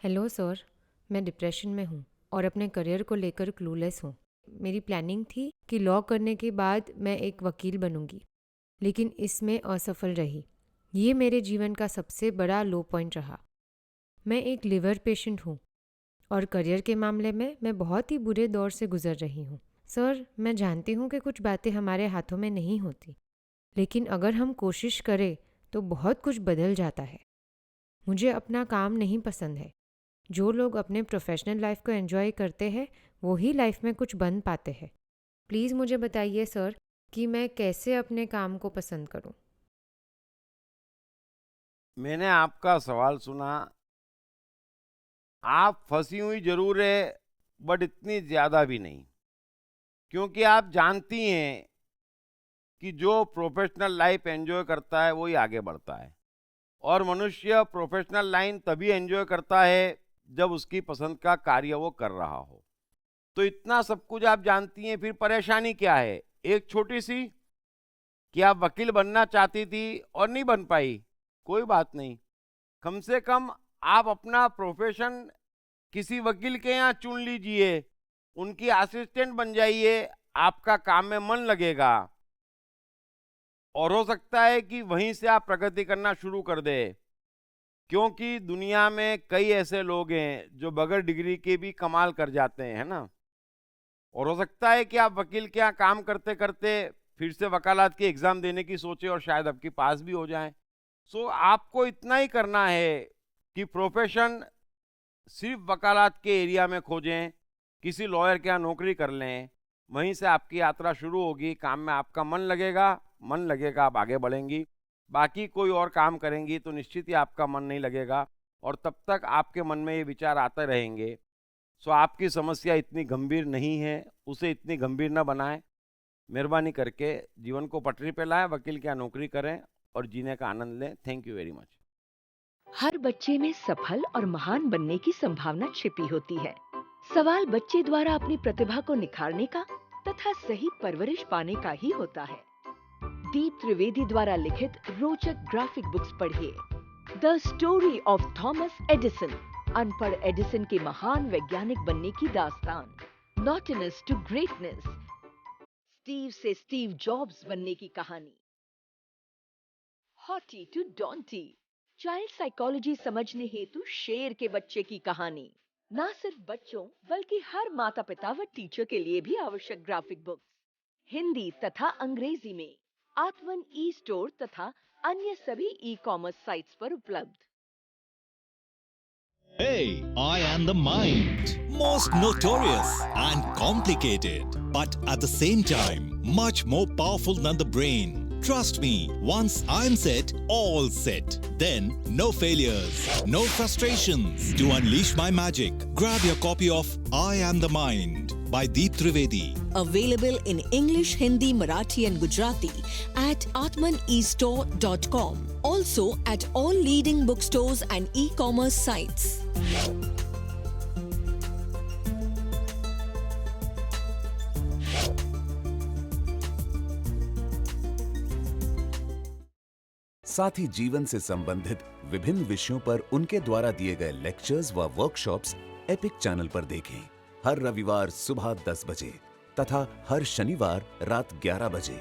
Hello sir, मैं depression में हूँ और अपने करियर को लेकर क्लूलेस हूँ। मेरी प्लानिंग थी कि लॉ करने के बाद मैं एक वकील बनूंगी, लेकिन इसमें असफल रही। ये मेरे जीवन का सबसे बड़ा लो पॉइंट रहा। मैं एक लिवर पेशेंट हूँ और करियर के मामले में मैं बहुत ही बुरे दौर से गुजर रही हूँ। सर, मैं जानती हूँ कि कुछ बातें हमारे हाथों में नहीं होती, लेकिन अगर हम कोशिश करें तो बहुत कुछ बदल जाता है। मुझे अपना काम नहीं पसंद है। जो लोग अपने प्रोफेशनल लाइफ को एंजॉय करते हैं वो ही लाइफ में कुछ बन पाते हैं। प्लीज़ मुझे बताइए सर कि मैं कैसे अपने काम को पसंद करूं। मैंने आपका सवाल सुना। आप फंसी हुई जरूर है, बट इतनी ज्यादा भी नहीं, क्योंकि आप जानती हैं कि जो प्रोफेशनल लाइफ एंजॉय करता है वही आगे बढ़ता है। और मनुष्य प्रोफेशनल लाइन तभी एंजॉय करता है जब उसकी पसंद का कार्य वो कर रहा हो। तो इतना सब कुछ आप जानती हैं, फिर परेशानी क्या है? एक छोटी सी, कि आप वकील बनना चाहती थी और नहीं बन पाई, कोई बात नहीं। कम से कम आप अपना प्रोफेशन किसी वकील के यहाँ चुन लीजिए, उनकी असिस्टेंट बन जाइए, आपका काम में मन लगेगा और हो सकता है कि वहीं से आप प्रगति करना शुरू कर दे। क्योंकि दुनिया में कई ऐसे लोग हैं जो बगैर डिग्री के भी कमाल कर जाते हैं, है ना। और हो सकता है कि आप वकील के यहाँ काम करते करते फिर से वकालत के एग्जाम देने की सोचे और शायद आपके पास भी हो जाए। सो आपको इतना ही करना है कि प्रोफेशन सिर्फ वकालत के एरिया में खोजें, किसी लॉयर के यहाँ नौकरी कर लें, वहीं से आपकी यात्रा शुरू होगी। काम में आपका मन लगेगा, आप आगे बढ़ेंगी। बाकी कोई और काम करेंगी तो निश्चित ही आपका मन नहीं लगेगा और तब तक आपके मन में ये विचार आते रहेंगे। सो आपकी समस्या इतनी गंभीर नहीं है, उसे इतनी गंभीर ना बनाएं। मेहरबानी करके जीवन को पटरी पे लाएं, वकील के यहाँ नौकरी करें और जीने का आनंद लें। Thank you very much. हर बच्चे में सफल और महान बनने की संभावना छिपी होती है। सवाल बच्चे द्वारा अपनी प्रतिभा को निखारने का तथा सही परवरिश पाने का ही होता है। दीप त्रिवेदी द्वारा लिखित रोचक ग्राफिक बुक्स पढ़िए। The story of Thomas Edison, अनपढ़ एडिसन के महान वैज्ञानिक बनने की दास्तान। नॉटिनेस टू ग्रेटनेस, स्टीव से स्टीव जॉब्स बनने की कहानी। हॉटी टू डॉन्टी, चाइल्ड साइकोलॉजी समझने हेतु शेर के बच्चे की कहानी। ना सिर्फ बच्चों बल्कि हर माता पिता व टीचर के लिए भी आवश्यक ग्राफिक बुक्स हिंदी तथा अंग्रेजी में आत्मन ई स्टोर तथा अन्य सभी ई कॉमर्स साइट्स पर उपलब्ध। Hey, I am the mind. Most notorious and complicated, but at the same time, much more powerful than the brain. Trust me, once I'm set, all set. Then, no failures, no frustrations. To unleash my magic, grab your copy of I Am the Mind by Deep Trivedi. Available in English, Hindi, Marathi and Gujarati at atmaneastore.com. Also at all leading bookstores and e-commerce sites. साथ ही जीवन से संबंधित विभिन्न विषयों पर उनके द्वारा दिए गए लेक्चर्स व वर्कशॉप्स एपिक चैनल पर देखें। हर रविवार सुबह 10 बजे तथा हर शनिवार रात 11 बजे।